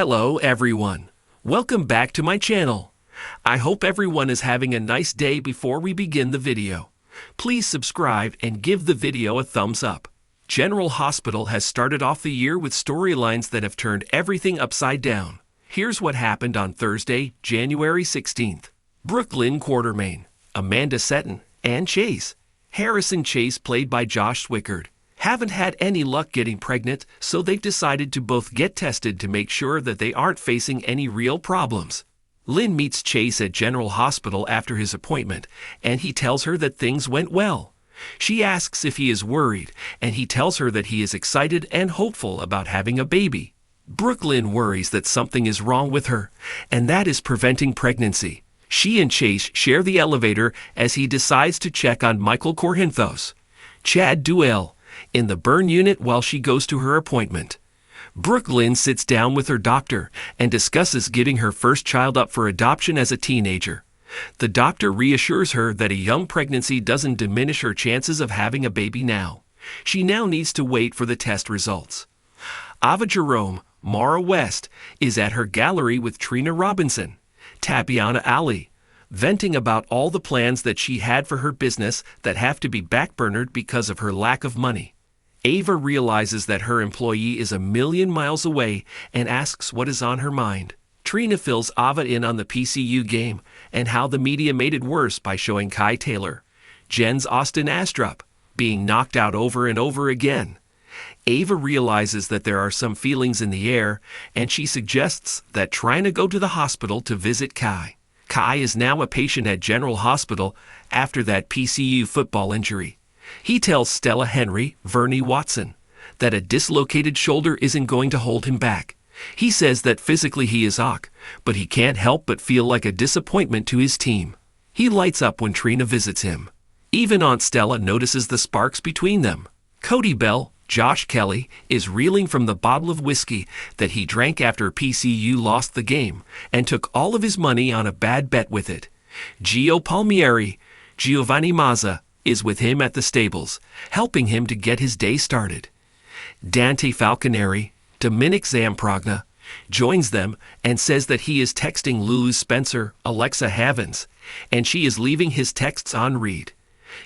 Hello everyone. Welcome back to my channel. I hope everyone is having a nice day. Before we begin the video, please subscribe and give the video a thumbs up. General Hospital has started off the year with storylines that have turned everything upside down. Here's what happened on Thursday, January 16th. Brooklyn Quartermain, Amanda Seton, and Chase. Harrison Chase, played by Josh Swickard, haven't had any luck getting pregnant, so they've decided to both get tested to make sure that they aren't facing any real problems. Lynn meets Chase at General Hospital after his appointment, and he tells her that things went well. She asks if he is worried, and he tells her that he is excited and hopeful about having a baby. Brooklyn worries that something is wrong with her, and that is preventing pregnancy. She and Chase share the elevator as he decides to check on Michael Corinthos, Chad Duell, in the burn unit while she goes to her appointment. Brooklyn sits down with her doctor and discusses giving her first child up for adoption as a teenager. The doctor reassures her that a young pregnancy doesn't diminish her chances of having a baby now. She now needs to wait for the test results. Ava Jerome, Mara West, is at her gallery with Trina Robinson, Tapiana Ali, venting about all the plans that she had for her business that have to be backburnered because of her lack of money. Ava realizes that her employee is 1,000,000 miles away and asks what is on her mind. Trina fills Ava in on the PCU game and how the media made it worse by showing Kai Taylor, Jen's Austin Astrup, being knocked out over and over again. Ava realizes that there are some feelings in the air, and she suggests that Trina go to the hospital to visit Kai. Kai is now a patient at General Hospital after that PCU football injury. He tells Stella Henry, Vernie Watson, that a dislocated shoulder isn't going to hold him back. He says that physically he is ok, but he can't help but feel like a disappointment to his team. He lights up when Trina visits him. Even Aunt Stella notices the sparks between them. Cody Bell, Josh Kelly, is reeling from the bottle of whiskey that he drank after PCU lost the game and took all of his money on a bad bet with it. Gio Palmieri, Giovanni Mazza, is with him at the stables, helping him to get his day started. Dante Falconeri, Dominic Zamprogna, joins them and says that he is texting Lulu Spencer, Alexa Havens, and she is leaving his texts on read.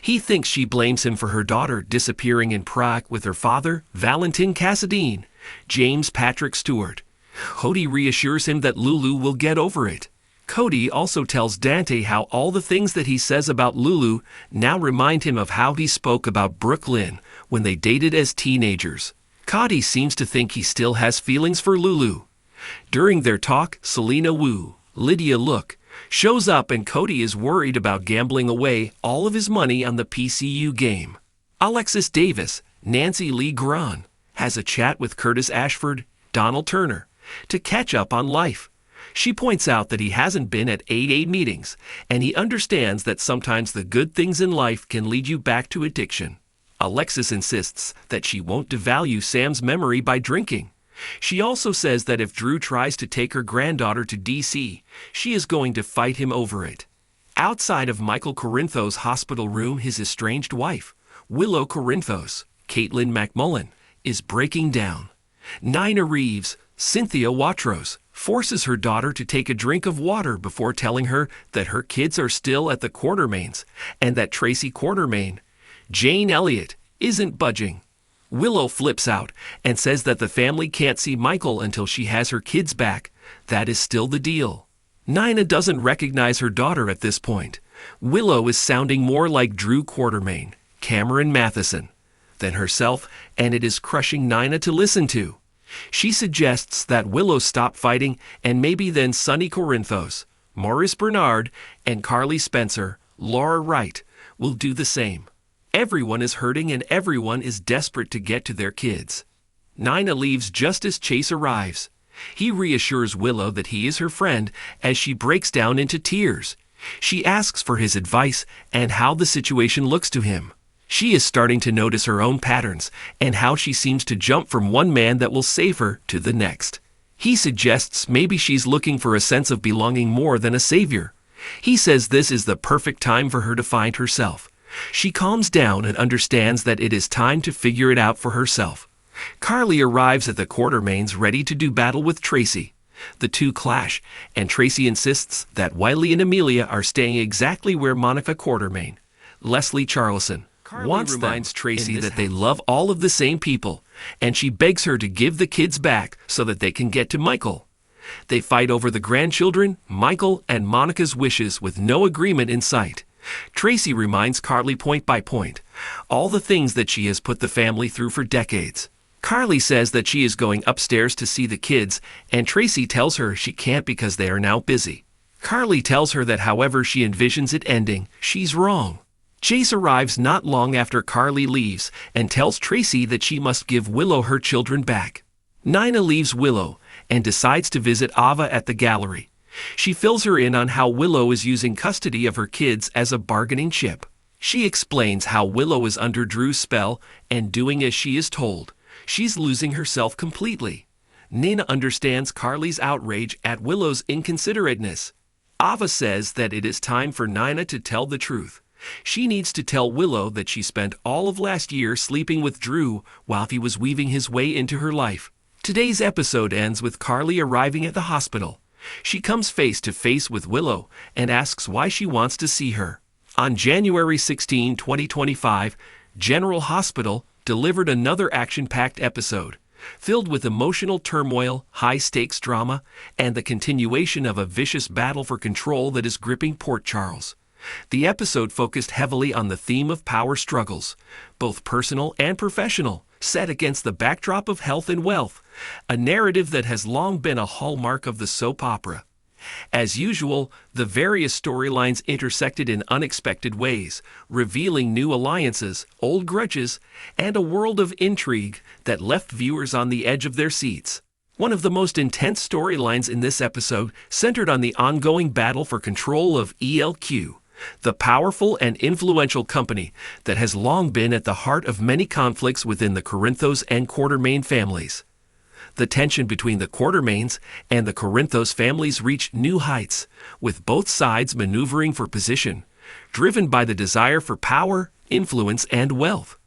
He thinks she blames him for her daughter disappearing in Prague with her father, Valentin Cassadine, James Patrick Stewart. Cody reassures him that Lulu will get over it. Cody also tells Dante how all the things that he says about Lulu now remind him of how he spoke about Brooklyn when they dated as teenagers. Cody seems to think he still has feelings for Lulu. During their talk, Selena Wu, Lydia Look, shows up, and Cody is worried about gambling away all of his money on the PCU game. Alexis Davis, Nancy Lee Gran, has a chat with Curtis Ashford, Donald Turner, to catch up on life. She points out that he hasn't been at 8A meetings, and he understands that sometimes the good things in life can lead you back to addiction. Alexis insists that she won't devalue Sam's memory by drinking. She also says that if Drew tries to take her granddaughter to D.C., she is going to fight him over it. Outside of Michael Corinthos' hospital room, his estranged wife, Willow Corinthos, Caitlin McMullen, is breaking down. Nina Reeves, Cynthia Watros, forces her daughter to take a drink of water before telling her that her kids are still at the Quartermains and that Tracy Quartermain, Jane Elliott, isn't budging. Willow flips out and says that the family can't see Michael until she has her kids back. That is still the deal. Nina doesn't recognize her daughter at this point. Willow is sounding more like Drew Quartermain, Cameron Matheson, than herself, and it is crushing Nina to listen to. She suggests that Willow stop fighting, and maybe then Sonny Corinthos, Maurice Bernard, and Carly Spencer, Laura Wright, will do the same. Everyone is hurting and everyone is desperate to get to their kids. Nina leaves just as Chase arrives. He reassures Willow that he is her friend as she breaks down into tears. She asks for his advice and how the situation looks to him. She is starting to notice her own patterns and how she seems to jump from one man that will save her to the next. He suggests maybe she's looking for a sense of belonging more than a savior. He says this is the perfect time for her to find herself. She calms down and understands that it is time to figure it out for herself. Carly arrives at the Quartermains ready to do battle with Tracy. The two clash, and Tracy insists that Wiley and Amelia are staying exactly where Monica Quartermain, Leslie Charleson, reminds Tracy that they love all of the same people, and she begs her to give the kids back so that they can get to Michael. They fight over the grandchildren, Michael, and Monica's wishes with no agreement in sight. Tracy reminds Carly point by point all the things that she has put the family through for decades. Carly says that she is going upstairs to see the kids, and Tracy tells her she can't because they are now busy. Carly tells her that however she envisions it ending, she's wrong. Jace arrives not long after Carly leaves and tells Tracy that she must give Willow her children back. Nina leaves Willow and decides to visit Ava at the gallery. She fills her in on how Willow is using custody of her kids as a bargaining chip. She explains how Willow is under Drew's spell and doing as she is told. She's losing herself completely. Nina understands Carly's outrage at Willow's inconsiderateness. Ava says that it is time for Nina to tell the truth. She needs to tell Willow that she spent all of last year sleeping with Drew while he was weaving his way into her life. Today's episode ends with Carly arriving at the hospital. She comes face to face with Willow and asks why she wants to see her. On January 16, 2025, General Hospital delivered another action-packed episode, filled with emotional turmoil, high-stakes drama, and the continuation of a vicious battle for control that is gripping Port Charles. The episode focused heavily on the theme of power struggles, both personal and professional, set against the backdrop of health and wealth, a narrative that has long been a hallmark of the soap opera. As usual, the various storylines intersected in unexpected ways, revealing new alliances, old grudges, and a world of intrigue that left viewers on the edge of their seats. One of the most intense storylines in this episode centered on the ongoing battle for control of ELQ, the powerful and influential company that has long been at the heart of many conflicts within the Corinthos and Quartermain families. The tension between the Quartermains and the Corinthos families reached new heights, with both sides maneuvering for position, driven by the desire for power, influence, and wealth.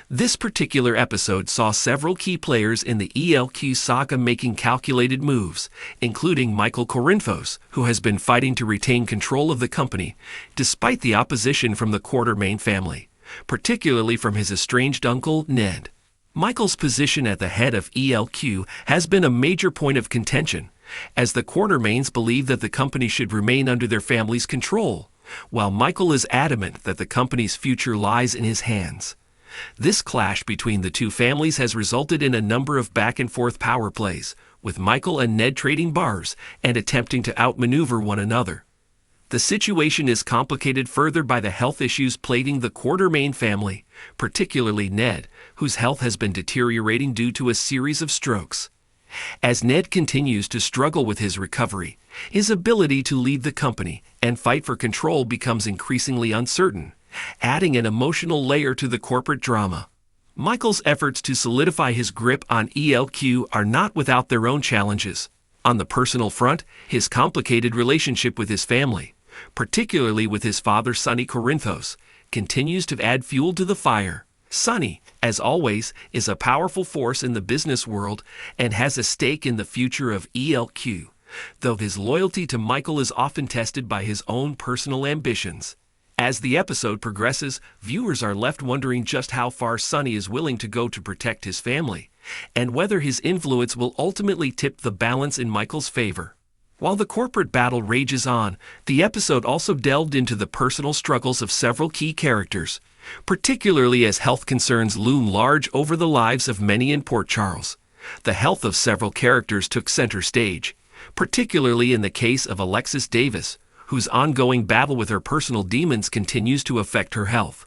This particular episode saw several key players in the ELQ saga making calculated moves, including Michael Corinthos, who has been fighting to retain control of the company, despite the opposition from the Quartermain family, particularly from his estranged uncle, Ned. Michael's position at the head of ELQ has been a major point of contention, as the Quartermains believe that the company should remain under their family's control, while Michael is adamant that the company's future lies in his hands. This clash between the two families has resulted in a number of back-and-forth power plays, with Michael and Ned trading bars and attempting to outmaneuver one another. The situation is complicated further by the health issues plaguing the Quartermain family, particularly Ned, whose health has been deteriorating due to a series of strokes. As Ned continues to struggle with his recovery, his ability to lead the company and fight for control becomes increasingly uncertain, adding an emotional layer to the corporate drama. Michael's efforts to solidify his grip on ELQ are not without their own challenges. On the personal front, his complicated relationship with his family, particularly with his father Sonny Corinthos, continues to add fuel to the fire. Sonny, as always, is a powerful force in the business world and has a stake in the future of ELQ, though his loyalty to Michael is often tested by his own personal ambitions. As the episode progresses, viewers are left wondering just how far Sonny is willing to go to protect his family, and whether his influence will ultimately tip the balance in Michael's favor. While the corporate battle rages on, the episode also delved into the personal struggles of several key characters, particularly as health concerns loom large over the lives of many in Port Charles. The health of several characters took center stage, particularly in the case of Alexis Davis, whose ongoing battle with her personal demons continues to affect her health.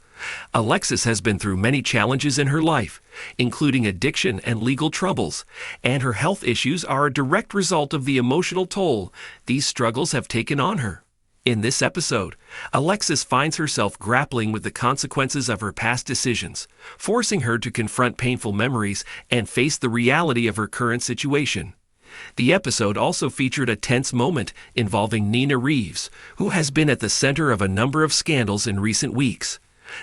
Alexis has been through many challenges in her life, including addiction and legal troubles, and her health issues are a direct result of the emotional toll these struggles have taken on her. In this episode, Alexis finds herself grappling with the consequences of her past decisions, forcing her to confront painful memories and face the reality of her current situation. The episode also featured a tense moment involving Nina Reeves, who has been at the center of a number of scandals in recent weeks.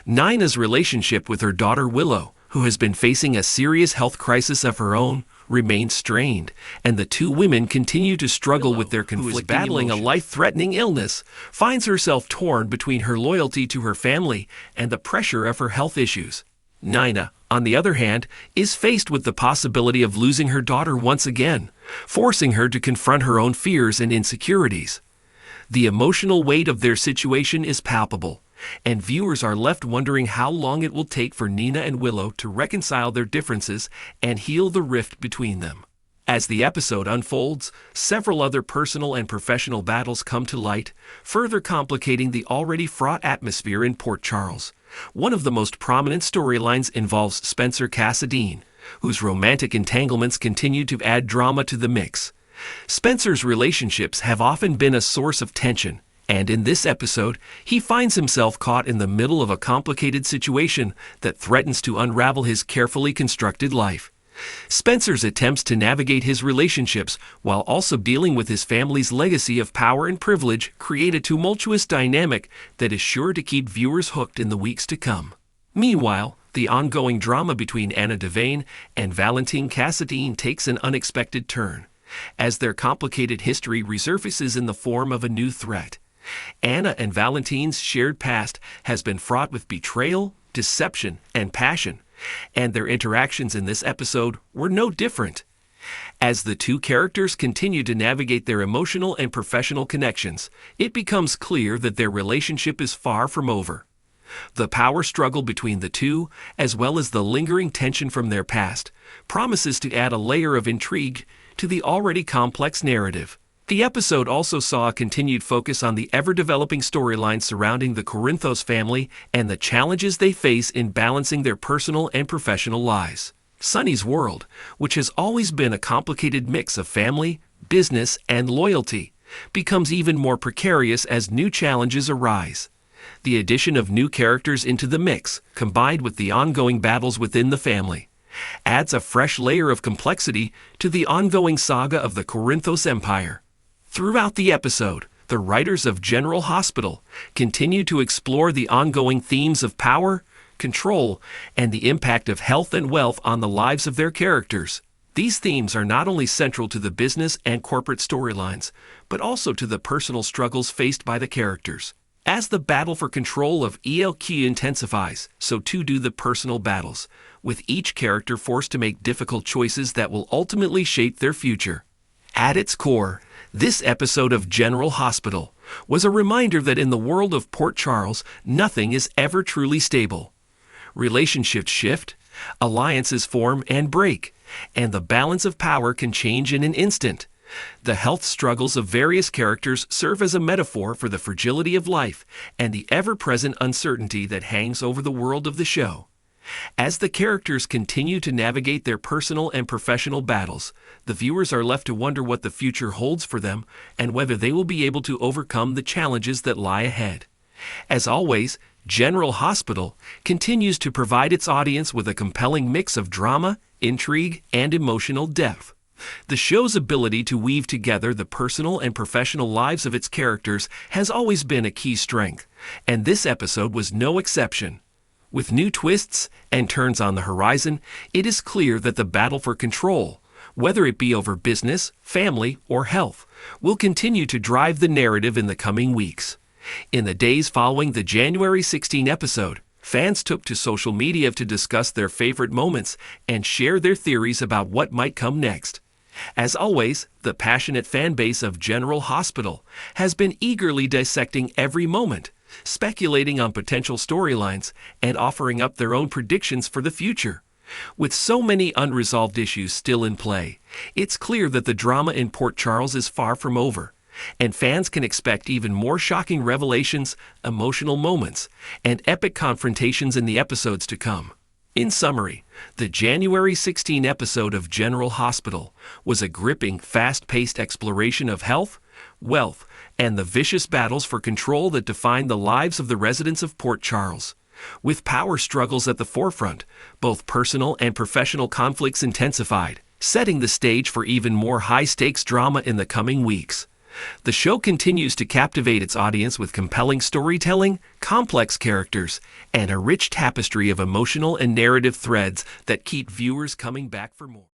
Nina's relationship with her daughter Willow, who has been facing a serious health crisis of her own, remains strained, and the two women continue to struggle with their conflicting emotions. Battling a life-threatening illness, finds herself torn between her loyalty to her family and the pressure of her health issues. Nina, on the other hand, is faced with the possibility of losing her daughter once again, forcing her to confront her own fears and insecurities. The emotional weight of their situation is palpable, and viewers are left wondering how long it will take for Nina and Willow to reconcile their differences and heal the rift between them. As the episode unfolds, several other personal and professional battles come to light, further complicating the already fraught atmosphere in Port Charles. One of the most prominent storylines involves Spencer Cassadine, whose romantic entanglements continue to add drama to the mix. Spencer's relationships have often been a source of tension, and in this episode, he finds himself caught in the middle of a complicated situation that threatens to unravel his carefully constructed life. Spencer's attempts to navigate his relationships while also dealing with his family's legacy of power and privilege create a tumultuous dynamic that is sure to keep viewers hooked in the weeks to come. Meanwhile, the ongoing drama between Anna Devane and Valentine Cassadine takes an unexpected turn, as their complicated history resurfaces in the form of a new threat. Anna and Valentine's shared past has been fraught with betrayal, deception, and passion, and their interactions in this episode were no different. As the two characters continue to navigate their emotional and professional connections, it becomes clear that their relationship is far from over. The power struggle between the two, as well as the lingering tension from their past, promises to add a layer of intrigue to the already complex narrative. The episode also saw a continued focus on the ever-developing storyline surrounding the Corinthos family and the challenges they face in balancing their personal and professional lives. Sunny's world, which has always been a complicated mix of family, business, and loyalty, becomes even more precarious as new challenges arise. The addition of new characters into the mix, combined with the ongoing battles within the family, adds a fresh layer of complexity to the ongoing saga of the Corinthos Empire. Throughout the episode, the writers of General Hospital continue to explore the ongoing themes of power, control, and the impact of health and wealth on the lives of their characters. These themes are not only central to the business and corporate storylines, but also to the personal struggles faced by the characters. As the battle for control of ELQ intensifies, so too do the personal battles, with each character forced to make difficult choices that will ultimately shape their future. At its core, this episode of General Hospital was a reminder that in the world of Port Charles, nothing is ever truly stable. Relationships shift, alliances form and break, and the balance of power can change in an instant. The health struggles of various characters serve as a metaphor for the fragility of life and the ever-present uncertainty that hangs over the world of the show. As the characters continue to navigate their personal and professional battles, the viewers are left to wonder what the future holds for them and whether they will be able to overcome the challenges that lie ahead. As always, General Hospital continues to provide its audience with a compelling mix of drama, intrigue, and emotional depth. The show's ability to weave together the personal and professional lives of its characters has always been a key strength, and this episode was no exception. With new twists and turns on the horizon, it is clear that the battle for control, whether it be over business, family, or health, will continue to drive the narrative in the coming weeks. In the days following the January 16 episode, fans took to social media to discuss their favorite moments and share their theories about what might come next. As always, the passionate fan base of General Hospital has been eagerly dissecting every moment, speculating on potential storylines, and offering up their own predictions for the future. With so many unresolved issues still in play, it's clear that the drama in Port Charles is far from over, and fans can expect even more shocking revelations, emotional moments, and epic confrontations in the episodes to come. In summary, the January 16 episode of General Hospital was a gripping, fast-paced exploration of health, wealth, and the vicious battles for control that define the lives of the residents of Port Charles. With power struggles at the forefront, both personal and professional conflicts intensified, setting the stage for even more high-stakes drama in the coming weeks. The show continues to captivate its audience with compelling storytelling, complex characters, and a rich tapestry of emotional and narrative threads that keep viewers coming back for more.